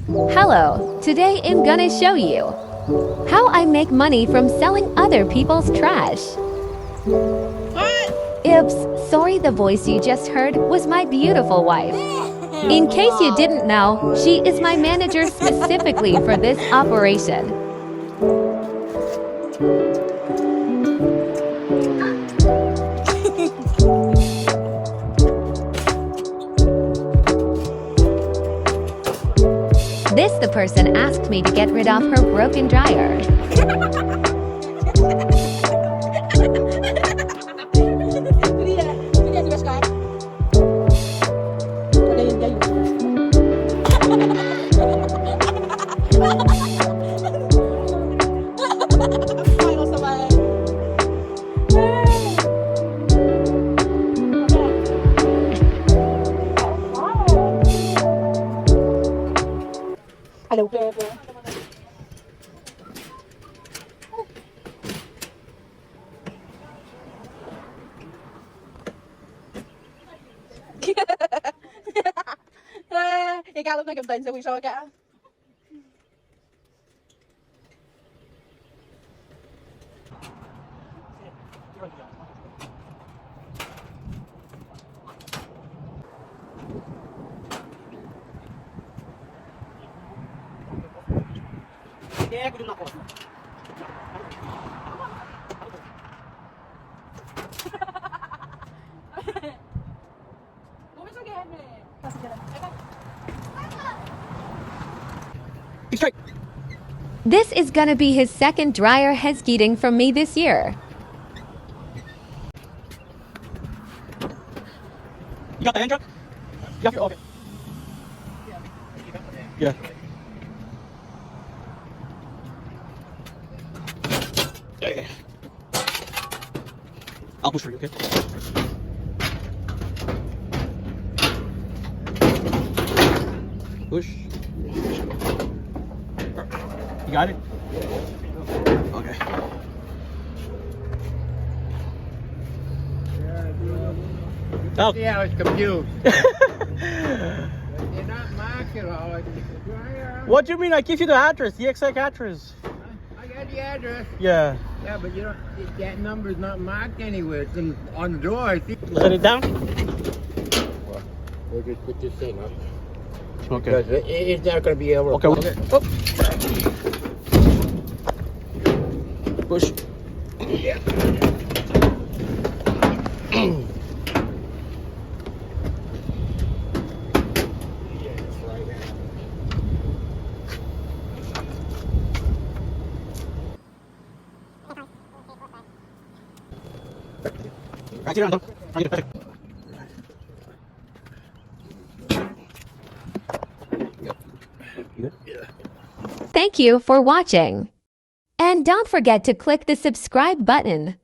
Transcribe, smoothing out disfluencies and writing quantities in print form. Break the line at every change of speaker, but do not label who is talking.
Hello, today I'm gonna show you how I make money from selling other people's trash. Oops, sorry, the voice you just heard was my beautiful wife. In case you didn't know, she is my manager specifically for this operation. This the person asked me to get rid of her broken dryer.
Hello. Ikaw lúc này cầm tiền sẽ quỳ soi cả. Kaya ko din ako.
This is gonna be his second dryer he's getting from me this year.
You got the hand truck? You have your, okay. Yeah. Yeah. I'll push for you, okay? Push. You got it? Okay. Oh.
See how it's confused. You're not marking all like
What do you mean? I give you the address, the exact address.
I got the address.
Yeah.
Yeah, but you don't. That number's not marked anywhere. It's on the door. I think.
Set it down.
Well, we'll just put this thing up.
Okay.
Because it's not going to be able to.
Okay. Oh. Push.
Yeah.
Right here, Anton.
Thank you for watching. And don't forget to click the subscribe button.